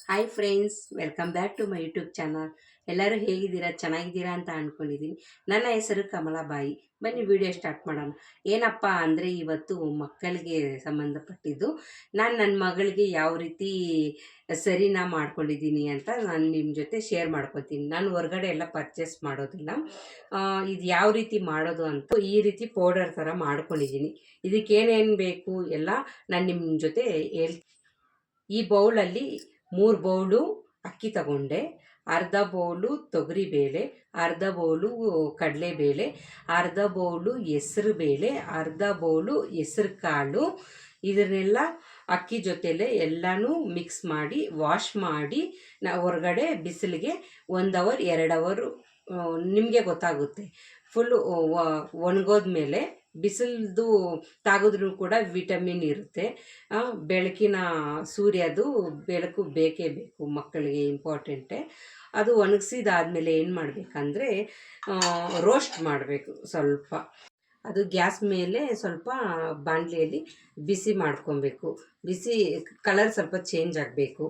Hi friends, welcome back to my YouTube channel. ಎಲ್ಲರೂ ಹೇಗಿದ್ದೀರಾ? ಚೆನ್ನಾಗಿದ್ದೀರಾ ಅಂತ ಅಂದ್ಕೊಂಡಿದ್ದೀನಿ. ನನ್ನ ಹೆಸರು ಕಮಲಾಬಾಯಿ. ಬನ್ನಿ ವಿಡಿಯೋ ಸ್ಟಾರ್ಟ್ ಮಾಡೋಣ. ಏನಪ್ಪ ಅಂದರೆ ಇವತ್ತು ಮಕ್ಕಳಿಗೆ ಸಂಬಂಧಪಟ್ಟಿದ್ದು ನಾನು ನನ್ನ ಮಗಳಿಗೆ ಯಾವ ರೀತಿ ಸರಿನಾ ಮಾಡ್ಕೊಂಡಿದ್ದೀನಿ ಅಂತ ನಾನು ನಿಮ್ಮ ಜೊತೆ ಶೇರ್ ಮಾಡ್ಕೊತೀನಿ. ನಾನು ಹೊರಗಡೆ ಎಲ್ಲ ಪರ್ಚೇಸ್ ಮಾಡೋದಿಲ್ಲ. ಇದು ಯಾವ ರೀತಿ ಮಾಡೋದು ಅಂತ ಈ ರೀತಿ ಪೌಡರ್ ಥರ ಮಾಡ್ಕೊಂಡಿದ್ದೀನಿ. ಇದಕ್ಕೆ ಏನೇನು ಬೇಕು ಎಲ್ಲ ನಾನು ನಿಮ್ಮ ಜೊತೆ ಈ ಬೌಲಲ್ಲಿ 3 ಬೌಲು ಅಕ್ಕಿ ತಗೊಂಡೆ, ಅರ್ಧ ಬೌಲು ತೊಗರಿಬೇಳೆ, ಅರ್ಧ ಬೌಲು ಕಡಲೆಬೇಳೆ, ಅರ್ಧ ಬೌಲು ಹೆಸ್ರು ಬೇಳೆ, ಅರ್ಧ ಬೌಲು ಹೆಸ್ರು ಕಾಳು. ಇದನ್ನೆಲ್ಲ ಅಕ್ಕಿ ಜೊತೆಲೇ ಎಲ್ಲನೂ ಮಿಕ್ಸ್ ಮಾಡಿ ವಾಶ್ ಮಾಡಿ ಹೊರಗಡೆ ಬಿಸಿಲಿಗೆ 1 ಅವರ್ 2 ಅವರು ನಿಮಗೆ ಗೊತ್ತಾಗುತ್ತೆ. ಫುಲ್ಲು ಒಣಗೋದ್ಮೇಲೆ ಬಿಸಿಲ್ದು ತಾಗಿದ್ರೂ ಕೂಡ ವಿಟಮಿನ್ ಇರುತ್ತೆ. ಬೆಳಕಿನ ಸೂರ್ಯದು ಬೆಳಕು ಬೇಕೇ ಬೇಕು, ಮಕ್ಕಳಿಗೆ ಇಂಪಾರ್ಟೆಂಟೇ. ಅದು ಒಣಗಿಸಿದಾದ್ಮೇಲೆ ಏನು ಮಾಡಬೇಕಂದ್ರೆ ರೋಸ್ಟ್ ಮಾಡಬೇಕು ಸ್ವಲ್ಪ. ಅದು ಗ್ಯಾಸ್ ಮೇಲೆ ಸ್ವಲ್ಪ ಬಾಣಲೆಯಲ್ಲಿ ಬಿಸಿ ಮಾಡ್ಕೊಬೇಕು. ಬಿಸಿ ಕಲರ್ ಸ್ವಲ್ಪ ಚೇಂಜ್ ಆಗಬೇಕು.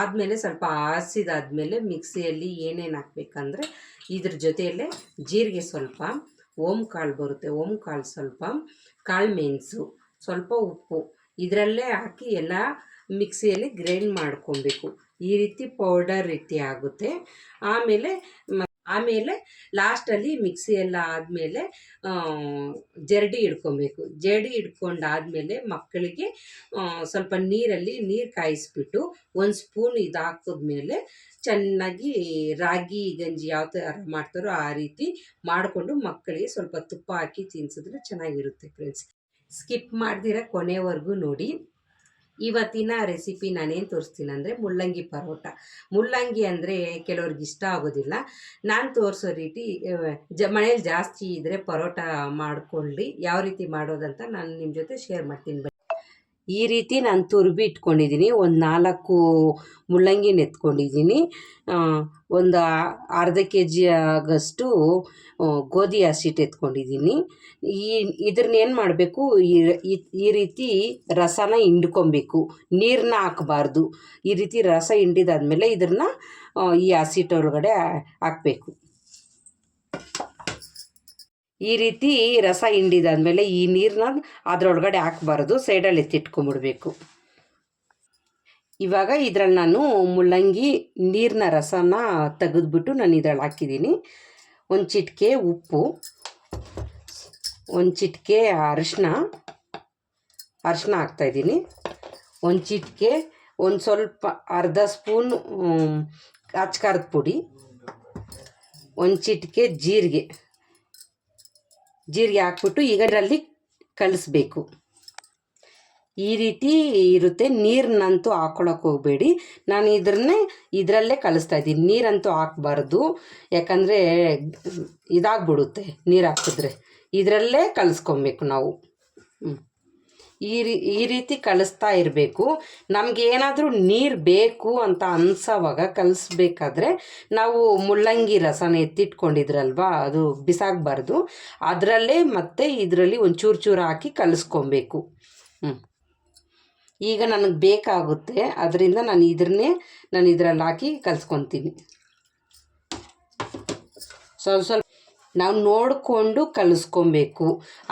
ಆದಮೇಲೆ ಸ್ವಲ್ಪ ಆರಿಸಿದಾದ್ಮೇಲೆ ಮಿಕ್ಸಿಯಲ್ಲಿ ಏನೇನು ಹಾಕ್ಬೇಕಂದ್ರೆ ಇದ್ರ ಜೊತೆಯಲ್ಲೇ ಜೀರಿಗೆ ಸ್ವಲ್ಪ, ಓಮ್ ಕಾಳು ಬರುತ್ತೆ, ಓಮ್ ಕಾಳು ಸ್ವಲ್ಪ, ಕಾಳು ಮೆಣಸು, ಸ್ವಲ್ಪ ಉಪ್ಪು ಇದರಲ್ಲೇ ಹಾಕಿ ಎಲ್ಲ ಮಿಕ್ಸಿಯಲ್ಲಿ ಗ್ರೈಂಡ್ ಮಾಡ್ಕೊಬೇಕು. ಈ ರೀತಿ ಪೌಡರ್ ರೀತಿ ಆಗುತ್ತೆ. ಆಮೇಲೆ ಲಾಸ್ಟಲ್ಲಿ ಮಿಕ್ಸಿ ಎಲ್ಲ ಆದಮೇಲೆ ಜರಡಿ ಹಿಡ್ಕೊಬೇಕು. ಜರಡಿ ಹಿಡ್ಕೊಂಡಾದಮೇಲೆ ಮಕ್ಕಳಿಗೆ ಸ್ವಲ್ಪ ನೀರು ಕಾಯಿಸ್ಬಿಟ್ಟು 1 ಸ್ಪೂನ್ ಇದು ಹಾಕಿದ್ಮೇಲೆ ಚೆನ್ನಾಗಿ ರಾಗಿ ಗಂಜಿ ಯಾವ ಥರ ಮಾಡ್ತಾರೋ ಆ ರೀತಿ ಮಾಡಿಕೊಂಡು ಮಕ್ಕಳಿಗೆ ಸ್ವಲ್ಪ ತುಪ್ಪ ಹಾಕಿ ತಿನ್ನಿಸಿದ್ರೆ ಚೆನ್ನಾಗಿರುತ್ತೆ ಫ್ರೆಂಡ್ಸ್. ಸ್ಕಿಪ್ ಮಾಡ್ದಿರ ಕೊನೆವರೆಗೂ ನೋಡಿ. ಇವತ್ತಿನ ರೆಸಿಪಿ ನಾನೇನು ತೋರಿಸ್ತೀನಿ ಅಂದರೆ ಮುಲ್ಲಂಗಿ ಪರೋಟ. ಮುಲ್ಲಂಗಿ ಅಂದರೆ ಕೆಲವ್ರಿಗೆ ಇಷ್ಟ ಆಗೋದಿಲ್ಲ. ನಾನು ತೋರಿಸೋ ರೀತಿ ಮನೇಲಿ ಜಾಸ್ತಿ ಇದ್ದರೆ ಪರೋಟ ಮಾಡ್ಕೊಳ್ಳಿ. ಯಾವ ರೀತಿ ಮಾಡೋದಂತ ನಾನು ನಿಮ್ಮ ಜೊತೆ ಶೇರ್ ಮಾಡ್ತೀನಿ. ಈ ರೀತಿ ನಾನು ತುರ್ಬಿ ಇಟ್ಕೊಂಡಿದ್ದೀನಿ. ಒಂದು 4 ಮುಲ್ಲಂಗಿನ ಎತ್ಕೊಂಡಿದ್ದೀನಿ. ಒಂದು ಅರ್ಧ kg ಆಗಷ್ಟು ಗೋಧಿ ಹಸಿಟ್ಟು ಎತ್ಕೊಂಡಿದ್ದೀನಿ. ಇದನ್ನೇನು ಮಾಡಬೇಕು, ಈ ರೀತಿ ರಸನ ಹಿಂಡ್ಕೊಬೇಕು, ನೀರನ್ನ ಹಾಕಬಾರ್ದು. ಈ ರೀತಿ ರಸ ಹಿಂಡಿದಾದ್ಮೇಲೆ ಇದನ್ನು ಈ ಹಸಿಟ್ಟೊಳಗಡೆ ಹಾಕಬೇಕು. ಈ ರೀತಿ ರಸ ಹಿಂಡಿದಾದ್ಮೇಲೆ ಈ ನೀರನ್ನ ಅದರೊಳಗಡೆ ಹಾಕಬಾರ್ದು, ಸೈಡಲ್ಲಿ ಎತ್ತಿಟ್ಕೊಂಬಿಡ್ಬೇಕು. ಇವಾಗ ಇದರಲ್ಲಿ ನಾನು ಮುಲ್ಲಂಗಿ ನೀರಿನ ರಸನ ತೆಗೆದ್ಬಿಟ್ಟು ನಾನು ಇದರಲ್ಲಿ ಹಾಕಿದ್ದೀನಿ. ಒಂದು ಚಿಟಿಕೆ ಉಪ್ಪು, ಒಂದು ಚಿಟಿಕೆ ಅರಿಶಿನ ಹಾಕ್ತಾಯಿದ್ದೀನಿ. ಒಂದು ಚಿಟಿಕೆ, ಒಂದು ಸ್ವಲ್ಪ ಅರ್ಧ ಸ್ಪೂನ್ ಅಚ್ಕಾರದ ಪುಡಿ, ಒಂದು ಚಿಟಿಕೆ ಜೀರಿಗೆ ಹಾಕ್ಬಿಟ್ಟು ಈಗ ಇದರಲ್ಲಿ ಕಲಿಸ್ಬೇಕು. ಈ ರೀತಿ ಇರುತ್ತೆ. ನೀರನ್ನಂತೂ ಹಾಕ್ಕೊಳಕ್ಕೆ ಹೋಗಬೇಡಿ. ನಾನು ಇದರಲ್ಲೇ ಕಲಿಸ್ತಾ ಇದ್ದೀನಿ. ನೀರಂತೂ ಹಾಕಬಾರ್ದು, ಯಾಕಂದರೆ ಇದಾಗ್ಬಿಡುತ್ತೆ ನೀರು ಹಾಕಿದ್ರೆ. ಇದರಲ್ಲೇ ಕಲಿಸ್ಕೊಬೇಕು ನಾವು. ಈ ರೀತಿ ಕಲಿಸ್ತಾ ಇರಬೇಕು. ನಮಗೇನಾದರೂ ನೀರು ಬೇಕು ಅಂತ ಅನ್ಸೋವಾಗ ಕಲಿಸ್ಬೇಕಾದ್ರೆ ನಾವು ಮುಲ್ಲಂಗಿ ರಸನ ಎತ್ತಿಟ್ಕೊಂಡಿದ್ರಲ್ವ, ಅದು ಬಿಸಾಕಬಾರ್ದು. ಅದರಲ್ಲೇ ಮತ್ತೆ ಇದರಲ್ಲಿ ಒಂದು ಚೂರು ಹಾಕಿ ಕಲಿಸ್ಕೊಬೇಕು. ಈಗ ನನಗೆ ಬೇಕಾಗುತ್ತೆ, ಅದರಿಂದ ನಾನು ಇದರಲ್ಲಿ ಹಾಕಿ ಕಲಿಸ್ಕೊತೀನಿ. ಸ್ವಲ್ಪ ನಾವು ನೋಡಿಕೊಂಡು ಕಲಿಸ್ಕೊಬೇಕು.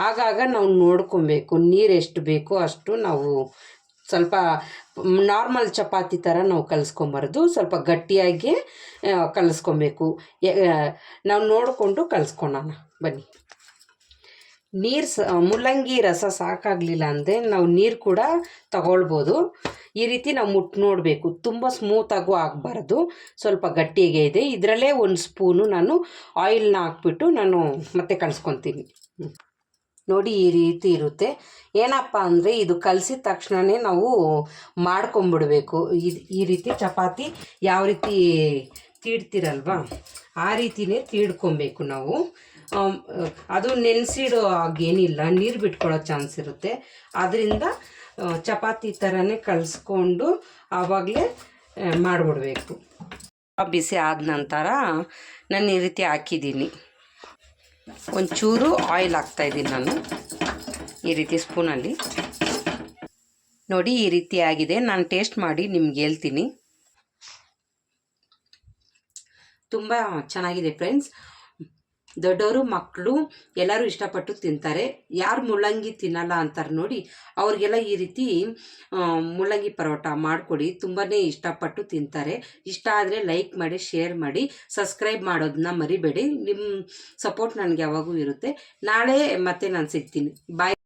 ಆಗಾಗ ನಾವು ನೋಡ್ಕೊಬೇಕು, ನೀರು ಎಷ್ಟು ಬೇಕೋ ಅಷ್ಟು ನಾವು ಸ್ವಲ್ಪ ನಾರ್ಮಲ್ ಚಪಾತಿ ಥರ ನಾವು ಕಲಿಸ್ಕೊಂಬಾರ್ದು, ಸ್ವಲ್ಪ ಗಟ್ಟಿಯಾಗಿ ಕಲಿಸ್ಕೊಬೇಕು. ನಾವು ನೋಡಿಕೊಂಡು ಕಲಿಸ್ಕೊಳೋಣ ಬನ್ನಿ. ಮುಲ್ಲಂಗಿ ರಸ ಸಾಕಾಗಲಿಲ್ಲ ಅಂದರೆ ನಾವು ನೀರು ಕೂಡ ತಗೊಳ್ಬೋದು. ಈ ರೀತಿ ನಾವು ಮುಟ್ಟು ನೋಡಬೇಕು. ತುಂಬ ಸ್ಮೂತಾಗೂ ಆಗಬಾರ್ದು, ಸ್ವಲ್ಪ ಗಟ್ಟಿಗೆ ಇದೆ. ಇದರಲ್ಲೇ 1 ಸ್ಪೂನು ನಾನು ಆಯಿಲ್ನ ಹಾಕ್ಬಿಟ್ಟು ನಾನು ಮತ್ತೆ ಕಲಿಸ್ಕೊತೀನಿ. ನೋಡಿ ಈ ರೀತಿ ಇರುತ್ತೆ. ಏನಪ್ಪ ಅಂದರೆ ಇದು ಕಲಸಿದ ತಕ್ಷಣವೇ ನಾವು ಮಾಡ್ಕೊಂಬಿಡ್ಬೇಕು. ಈ ರೀತಿ ಚಪಾತಿ ಯಾವ ರೀತಿ ತೀಡ್ತಿರಲ್ವ ಆ ರೀತಿಯೇ ತೀಡ್ಕೊಬೇಕು ನಾವು. ಅದು ನೆನೆಸಿಡೋ ಹಾಗೇನಿಲ್ಲ, ನೀರು ಬಿಟ್ಕೊಳ್ಳೋ ಚಾನ್ಸ್ ಇರುತ್ತೆ. ಆದ್ದರಿಂದ ಚಪಾತಿ ಥರನೇ ಕಲಿಸ್ಕೊಂಡು ಆವಾಗಲೇ ಮಾಡಿಬಿಡ್ಬೇಕು. ಬಿಸಿ ಆದ ನಂತರ ನಾನು ಈ ರೀತಿ ಹಾಕಿದ್ದೀನಿ. ಒಂಚೂರು ಆಯಿಲ್ ಹಾಕ್ತಾಯಿದ್ದೀನಿ ನಾನು ಈ ರೀತಿ ಸ್ಪೂನಲ್ಲಿ. ನೋಡಿ ಈ ರೀತಿ ಆಗಿದೆ. ನಾನು ಟೇಸ್ಟ್ ಮಾಡಿ ನಿಮ್ಗೆ ಹೇಳ್ತೀನಿ. ತುಂಬ ಚೆನ್ನಾಗಿದೆ ಫ್ರೆಂಡ್ಸ್. ದೊಡ್ಡವರು ಮಕ್ಕಳು ಎಲ್ಲರೂ ಇಷ್ಟಪಟ್ಟು ತಿಂತಾರೆ. ಯಾರು ಮುಳ್ಳಂಗಿ ತಿನ್ನಲ್ಲ ಅಂತಾರೆ ನೋಡಿ, ಅವ್ರಿಗೆಲ್ಲ ಈ ರೀತಿ ಮುಳ್ಳಂಗಿ ಪರೋಟ ಮಾಡಿಕೊಡಿ, ತುಂಬಾ ಇಷ್ಟಪಟ್ಟು ತಿಂತಾರೆ. ಇಷ್ಟ ಆದರೆ ಲೈಕ್ ಮಾಡಿ, ಶೇರ್ ಮಾಡಿ, ಸಬ್ಸ್ಕ್ರೈಬ್ ಮಾಡೋದನ್ನ ಮರಿಬೇಡಿ. ನಿಮ್ಮ ಸಪೋರ್ಟ್ ನನಗೆ ಯಾವಾಗೂ ಇರುತ್ತೆ. ನಾಳೆ ಮತ್ತೆ ನಾನು ಸಿಗ್ತೀನಿ. ಬಾಯ್.